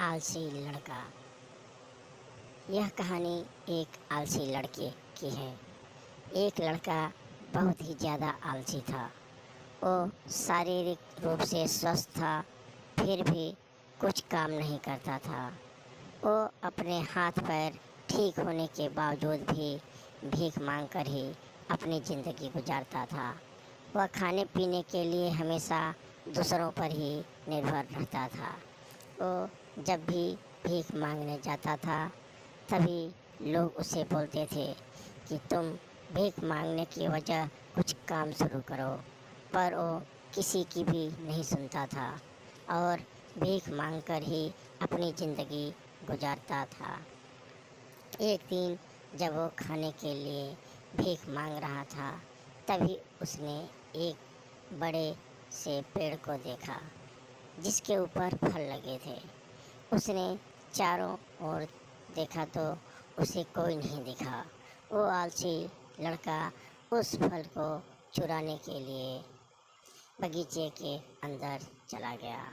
आलसी लड़का। यह कहानी एक आलसी लड़के की है। एक लड़का बहुत ही ज़्यादा आलसी था। वो शारीरिक रूप से स्वस्थ था, फिर भी कुछ काम नहीं करता था। वो अपने हाथ पैर ठीक होने के बावजूद भी भीख मांगकर ही अपनी ज़िंदगी गुजारता था। वह खाने पीने के लिए हमेशा दूसरों पर ही निर्भर रहता था। वो जब भी भीख मांगने जाता था तभी लोग उसे बोलते थे कि तुम भीख मांगने की वजह कुछ काम शुरू करो, पर वो किसी की भी नहीं सुनता था और भीख मांगकर ही अपनी ज़िंदगी गुजारता था। एक दिन जब वो खाने के लिए भीख मांग रहा था तभी उसने एक बड़े से पेड़ को देखा जिसके ऊपर फल लगे थे। उसने चारों ओर देखा तो उसे कोई नहीं दिखा। वो आलसी लड़का उस फल को चुराने के लिए बगीचे के अंदर चला गया।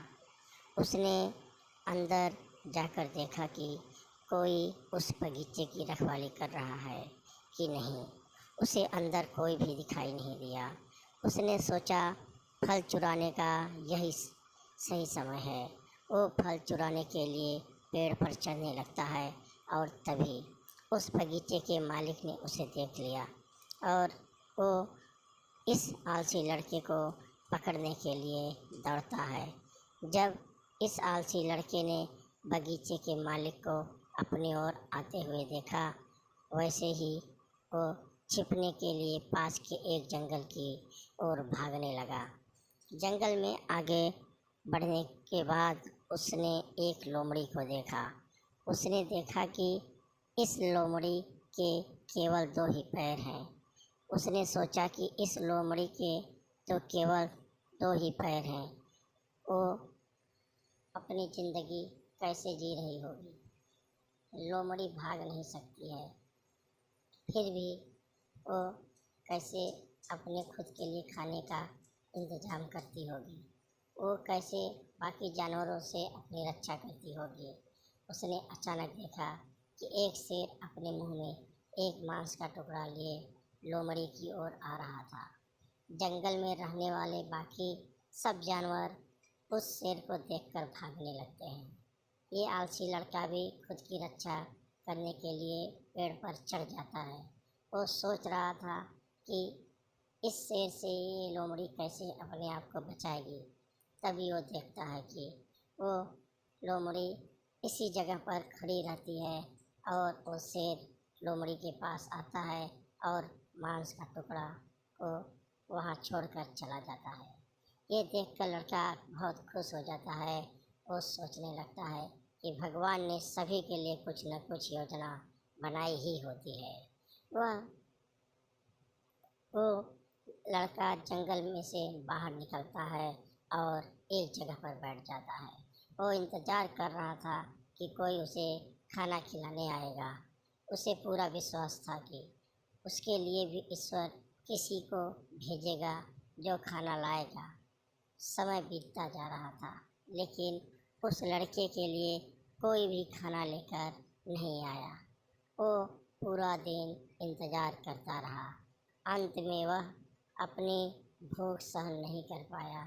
उसने अंदर जाकर देखा कि कोई उस बगीचे की रखवाली कर रहा है कि नहीं। उसे अंदर कोई भी दिखाई नहीं दिया। उसने सोचा फल चुराने का यही सही समय है। वो फल चुराने के लिए पेड़ पर चढ़ने लगता है और तभी उस बगीचे के मालिक ने उसे देख लिया और वो इस आलसी लड़के को पकड़ने के लिए दौड़ता है। जब इस आलसी लड़के ने बगीचे के मालिक को अपनी ओर आते हुए देखा, वैसे ही वो छिपने के लिए पास के एक जंगल की ओर भागने लगा। जंगल में आगे बढ़ने के बाद उसने एक लोमड़ी को देखा। उसने देखा कि इस लोमड़ी के केवल 2 ही पैर हैं। उसने सोचा कि इस लोमड़ी के तो केवल 2 ही पैर हैं, वो अपनी ज़िंदगी कैसे जी रही होगी। लोमड़ी भाग नहीं सकती है, फिर भी वो कैसे अपने खुद के लिए खाने का इंतज़ाम करती होगी। वो कैसे बाकी जानवरों से अपनी रक्षा करती होगी। उसने अचानक देखा कि एक शेर अपने मुंह में एक मांस का टुकड़ा लिए लोमड़ी की ओर आ रहा था। जंगल में रहने वाले बाकी सब जानवर उस शेर को देखकर भागने लगते हैं। ये आलसी लड़का भी खुद की रक्षा करने के लिए पेड़ पर चढ़ जाता है। वो सोच रहा था कि इस शेर से ये लोमड़ी कैसे अपने आप को बचाएगी। तभी वो देखता है कि वो लोमड़ी इसी जगह पर खड़ी रहती है और वो शेर लोमड़ी के पास आता है और मांस का टुकड़ा को वहाँ छोड़कर चला जाता है। ये देखकर लड़का बहुत खुश हो जाता है। वो सोचने लगता है कि भगवान ने सभी के लिए कुछ न कुछ योजना बनाई ही होती है। वो लड़का जंगल में से बाहर निकलता है और एक जगह पर बैठ जाता है। वो इंतज़ार कर रहा था कि कोई उसे खाना खिलाने आएगा। उसे पूरा विश्वास था कि उसके लिए भी ईश्वर किसी को भेजेगा जो खाना लाएगा। समय बीतता जा रहा था लेकिन उस लड़के के लिए कोई भी खाना लेकर नहीं आया। वो पूरा दिन इंतज़ार करता रहा। अंत में वह अपनी भूख सहन नहीं कर पाया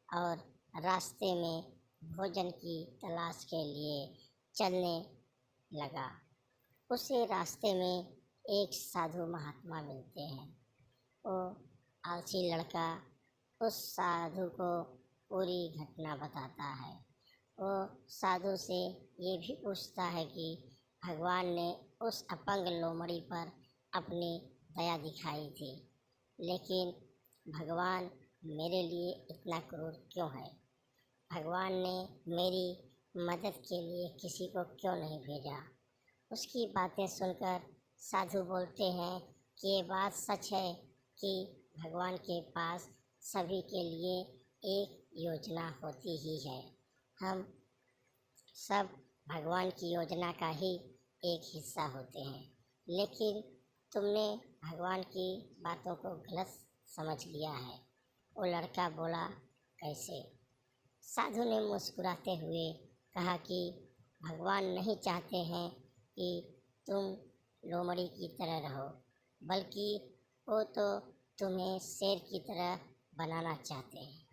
और रास्ते में भोजन की तलाश के लिए चलने लगा। उसे रास्ते में एक साधु महात्मा मिलते हैं। वो आलसी लड़का उस साधु को पूरी घटना बताता है। वो साधु से ये भी पूछता है कि भगवान ने उस अपंग लोमड़ी पर अपनी दया दिखाई थी, लेकिन भगवान मेरे लिए इतना क्रूर क्यों है। भगवान ने मेरी मदद के लिए किसी को क्यों नहीं भेजा। उसकी बातें सुनकर साधु बोलते हैं कि ये बात सच है कि भगवान के पास सभी के लिए एक योजना होती ही है। हम सब भगवान की योजना का ही एक हिस्सा होते हैं, लेकिन तुमने भगवान की बातों को गलत समझ लिया है। वो लड़का बोला, कैसे? साधु ने मुस्कुराते हुए कहा कि भगवान नहीं चाहते हैं कि तुम लोमड़ी की तरह रहो, बल्कि वो तो तुम्हें शेर की तरह बनाना चाहते हैं।